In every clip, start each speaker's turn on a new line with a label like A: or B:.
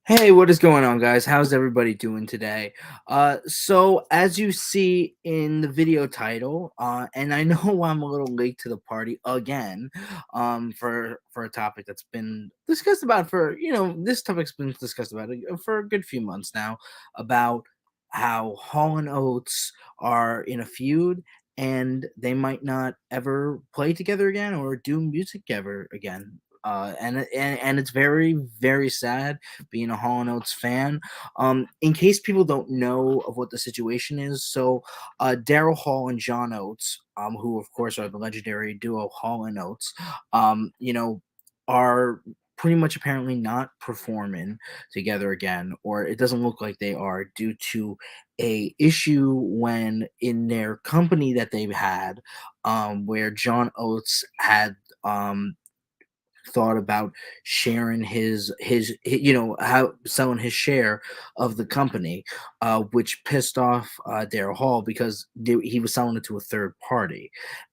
A: Hey, what is going on, guys? How's everybody doing today? So as you see in the video title, and I know I'm a little late to the party again, for a topic that's been discussed about for this topic's been discussed about for a good few months now, about how Hall and Oates are in a feud and they might not ever play together again or do music ever again. And it's very very sad being a Hall and Oates fan. In case people don't know of what the situation is, so Daryl Hall and John Oates, who of course are the legendary duo Hall and Oates, are pretty much apparently not performing together again, or it doesn't look like they are due to a issue when in their company that they've had, where John Oates had thought about sharing how selling his share of the company, which pissed off Daryl Hall because he was selling it to a third party,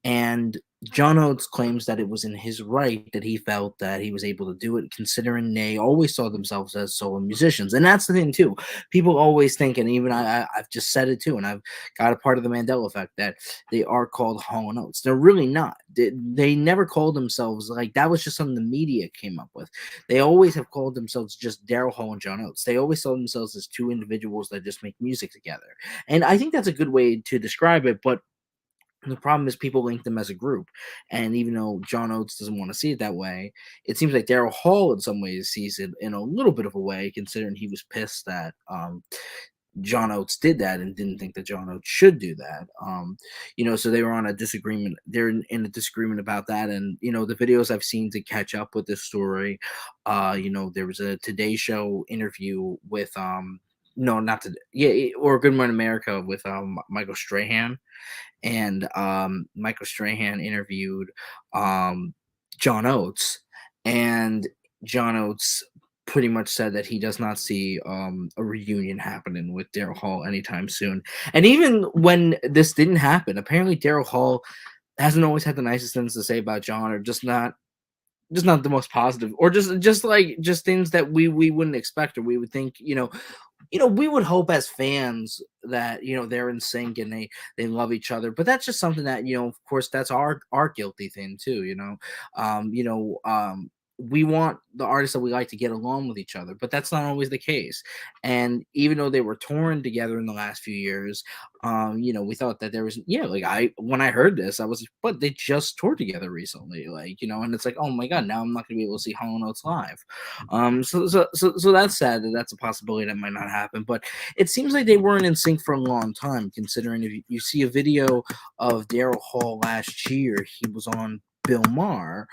A: and John Oates claims that it was in his right that he felt that he was able to do it, considering they always saw themselves as solo musicians, and that's the thing too. People always think, and even I've just said it too, and I've got a part of the Mandela effect that they are called Hall and Oates. They're really not. They never called themselves like that. Was just something the media came up with. They always have called themselves just Daryl Hall and John Oates. They always saw themselves as two individuals that just make music together, and I think that's a good way to describe it. But the problem is people link them as a group, and even though John Oates doesn't want to see it that way, it seems like Daryl Hall in some ways sees it in a little bit of a way, considering he was pissed that John Oates did that and didn't think that John Oates should do that. So they were on a disagreement. They're in a disagreement about that. And, the videos I've seen to catch up with this story, there was a Today Show interview with, no, not today. Yeah, or Good Morning America with Michael Strahan, and Michael Strahan interviewed John Oates, and John Oates pretty much said that he does not see a reunion happening with Daryl Hall anytime soon. And even when this didn't happen, apparently Daryl Hall hasn't always had the nicest things to say about John, or just not the most positive, or just things that we wouldn't expect, or we would think, we would hope as fans that they're in sync and they love each other, but that's just something that of course that's our guilty thing too. We want the artists that we like to get along with each other, but that's not always the case. And even though they were touring together in the last few years, we thought that there was, like, when I heard this, I was, but they just toured together recently, like, and it's like, oh my god, now I'm not gonna be able to see Hall and Oates live. So that's sad that that's a possibility that might not happen. But it seems like they weren't in sync for a long time, considering if you see a video of Daryl Hall last year, he was on Bill Maher.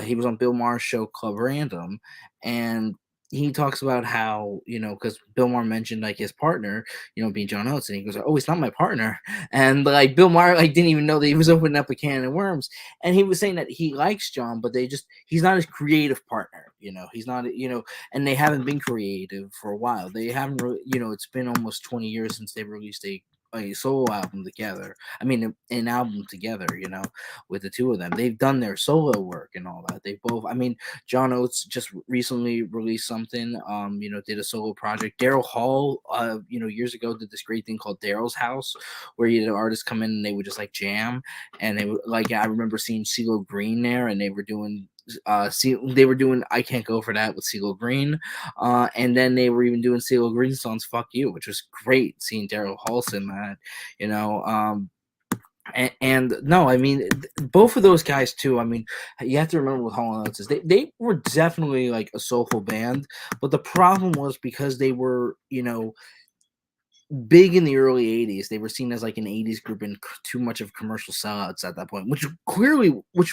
A: He was on Bill Maher's show Club Random, and he talks about how, because Bill Maher mentioned like his partner, being John Oates, and he goes, "Oh, he's not my partner," and like Bill Maher like didn't even know that he was opening up a can of worms, and he was saying that he likes John, but he's not his creative partner, he's not, and they haven't been creative for a while. They haven't really, it's been almost 20 years since they released a solo album together. I mean, an album together, with the two of them. They've done their solo work and all that. They both, I mean, John Oates just recently released something, did a solo project. Daryl Hall, years ago did this great thing called Daryl's House, where he had artists come in and they would just like jam. And they would, like, I remember seeing CeeLo Green there, and they were doing I Can't Go For That with CeeLo Green, and then they were even doing CeeLo Green songs Fuck You, which was great seeing Daryl Halson that, and no, I mean, both of those guys too. I mean, you have to remember with Hall and Oates is they were definitely like a soulful band, but the problem was because they were, big in the early 80s, they were seen as like an 80s group and too much of commercial sellouts at that point, which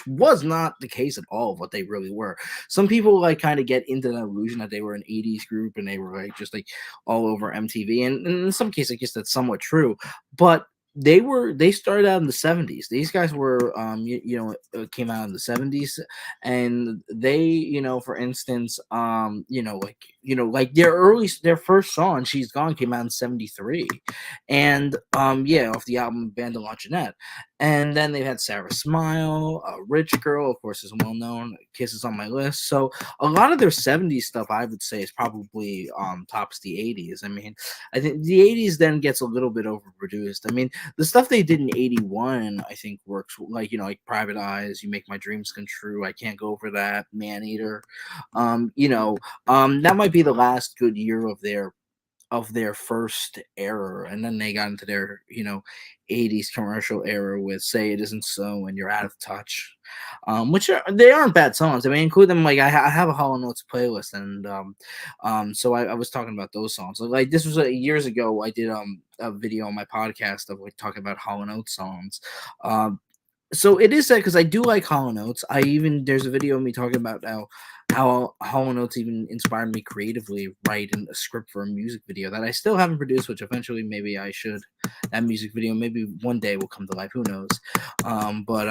A: was not the case at all of what they really were. Some people like kind of get into that illusion that they were an 80s group and they were like just like all over MTV, and in some cases I guess that's somewhat true, but they started out in the 70s. These guys were came out in the 70s, and they, for instance, like their first song She's Gone came out in 73, and off the album Band of La Jeanette. And then they've had Sarah Smile, Rich Girl, of course, is well known. Kisses on My List. So a lot of their '70s stuff, I would say, is probably tops the '80s. I mean, I think the '80s then gets a little bit overproduced. I mean, the stuff they did in '81, I think, works, like, like Private Eyes, You Make My Dreams Come True, I Can't Go Over That, Man Eater. That might be the last good year of their first era, and then they got into their, 80s commercial era with Say It Isn't So and You're Out of Touch, which they aren't bad songs. I mean, include them, like, I have a Hall and Oates playlist, and so I was talking about those songs. Like, this was years ago. I did a video on my podcast of, like, talking about Hall and Oates songs. um so it is sad because I do like Hall and Oates. There's a video of me talking about how Hall and Oates even inspired me creatively writing a script for a music video that I still haven't produced, which eventually maybe I should. That music video maybe one day will come to life. Who knows? But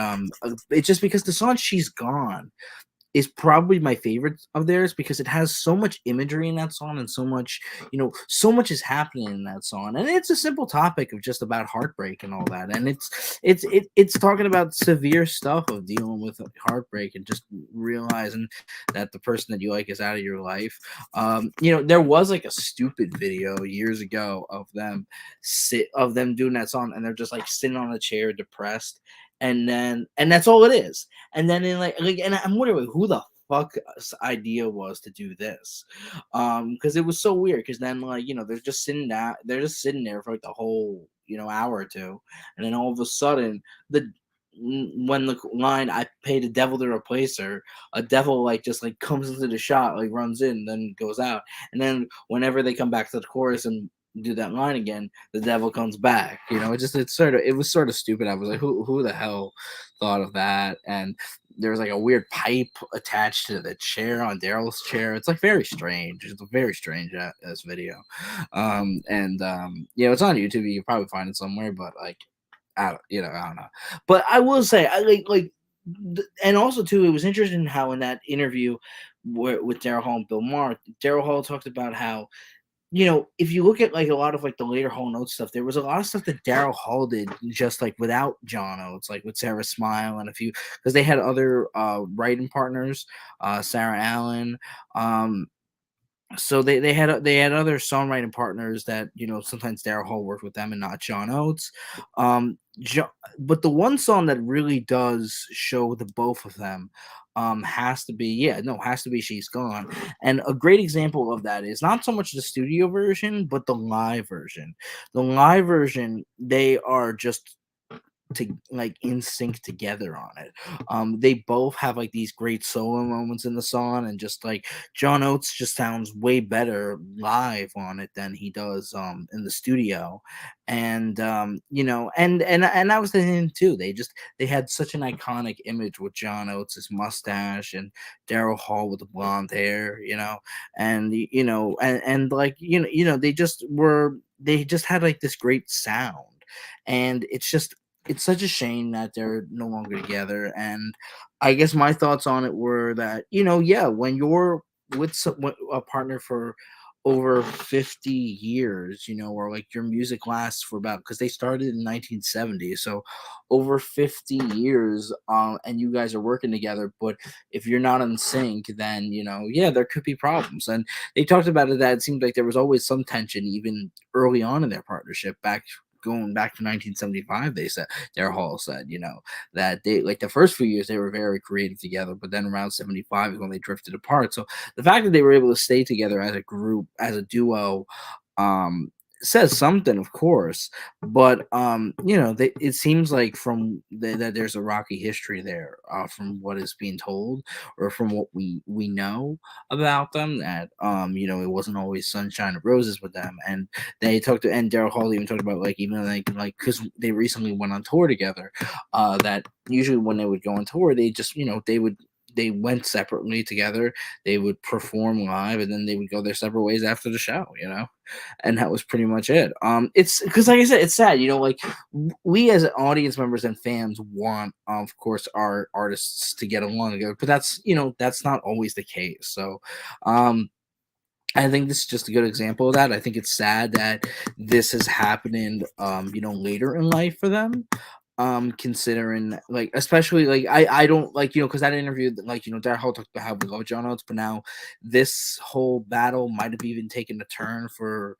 A: it's just because the song "She's Gone" is probably my favorite of theirs because it has so much imagery in that song, and so much is happening in that song, and it's a simple topic of just about heartbreak and all that, and it's talking about severe stuff of dealing with heartbreak and just realizing that the person that you like is out of your life. There was like a stupid video years ago of them doing that song, and they're just like sitting on a chair depressed, and that's all it is. And then and I'm wondering who the fuck's idea was to do this, because it was so weird. Because then, they're just sitting there for like the whole hour or two, and then all of a sudden the when the line "I paid the devil to replace her," a devil like just like comes into the shot, like runs in, then goes out, and then whenever they come back to the chorus and do that line again, the devil comes back. It was sort of stupid. I was like, who the hell thought of that? And there was like a weird pipe attached to the chair on Daryl's chair. It's like very strange. It's a very strange this video. It's on YouTube. You can probably find it somewhere, but like I don't know. But I will say, and also too, it was interesting how in that interview with Daryl Hall and Bill Maher, Daryl Hall talked about how, if you look at like a lot of like the later Hall and Oates stuff, there was a lot of stuff that Daryl Hall did just like without John Oates, like with Sarah Smile and a few, because they had other writing partners, Sarah Allen. So they had other songwriting partners that sometimes Daryl Hall worked with them and not John Oates. But the one song that really does show the both of them has to be "She's Gone." And a great example of that is not so much the studio version, but the live version. The live version, they are just to like in sync together on it. They both have like these great solo moments in the song, and just like John Oates just sounds way better live on it than he does in the studio. And that was the thing too. They had such an iconic image with John Oates' mustache and Daryl Hall with the blonde hair, and like they just had like this great sound. And it's such a shame that they're no longer together. And I guess my thoughts on it were that, yeah, when you're with a partner for over 50 years, or like your music lasts for about, because they started in 1970, so over 50 years, and you guys are working together, but if you're not in sync, then yeah, there could be problems. And they talked about it, that it seemed like there was always some tension even early on in their partnership, going back to 1975. They said, Daryl Hall said, that they, like, the first few years they were very creative together, but then around 75 is when they drifted apart. So the fact that they were able to stay together as a group, as a duo, um says something, of course. But it seems like that there's a rocky history there, from what is being told, or from what we know about them, that it wasn't always sunshine and roses with them. And Daryl Hall even talked about, like, even like because they recently went on tour together, that usually when they would go on tour, they just they went separately together. They would perform live, and then they would go their separate ways after the show. And that was pretty much it. It's because, like I said, it's sad. Like, we as audience members and fans want, of course, our artists to get along together, but that's not always the case. So, I think this is just a good example of that. I think it's sad that this is happening, later in life for them. considering, like, especially, like, I don't like, because that interview, like, Daryl Hall talked about how we love John Oates, but now this whole battle might have even taken a turn for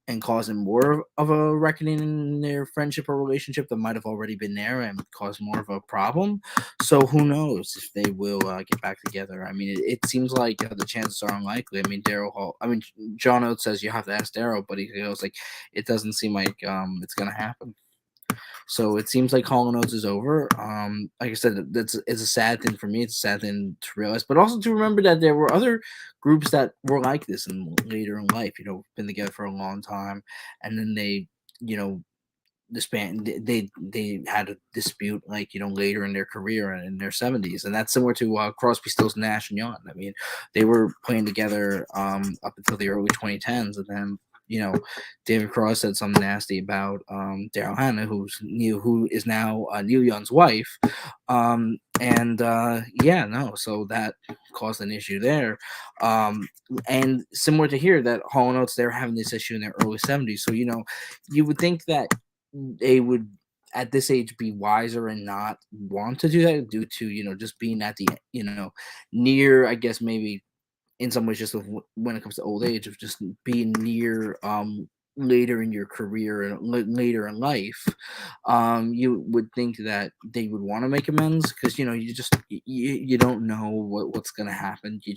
A: and causing more of a reckoning in their friendship or relationship that might have already been there and caused more of a problem. So who knows if they will get back together? I mean, it seems like the chances are unlikely. I mean, John Oates says you have to ask Daryl, but he goes like, it doesn't seem like it's gonna happen. So it seems like Hall and Oates is over. Like I said, it's a sad thing for me. It's a sad thing to realize, but also to remember that there were other groups that were like this and later in life. Been together for a long time, and then they, you know, disband. They had a dispute, like, later in their career and in their 70s, and that's similar to Crosby, Stills, Nash and Young. I mean, they were playing together up until the early 2010s, and then, David Cross said something nasty about Daryl Hannah, who is now Neil Young's wife, and yeah, no, so that caused an issue there, and similar to here, that Hall and Oates, they're having this issue in their early 70s. So you would think that they would at this age be wiser and not want to do that due to just being at the near, I guess, maybe in some ways, just when it comes to old age, of just being near later in your career and later in life. You would think that they would want to make amends, because you don't know what's going to happen. You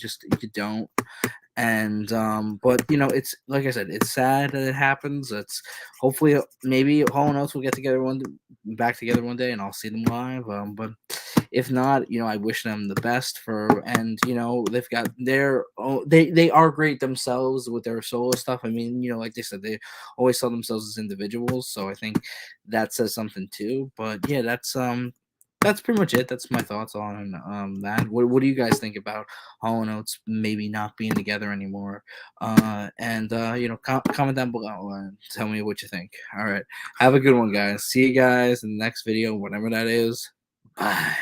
A: don't. And but it's like I said, it's sad that it happens. It's hopefully, maybe Hall and Oates will get together back together one day, and I'll see them live. But if not, I wish them the best for, and they've got they are great themselves with their solo stuff. I mean, like they said, they always saw themselves as individuals, so I think that says something too. But yeah, that's pretty much it. That's my thoughts on that. What do you guys think about Hall and Oates maybe not being together anymore? And comment down below and tell me what you think. All right, have a good one, guys. See you guys in the next video, whatever that is. Bye.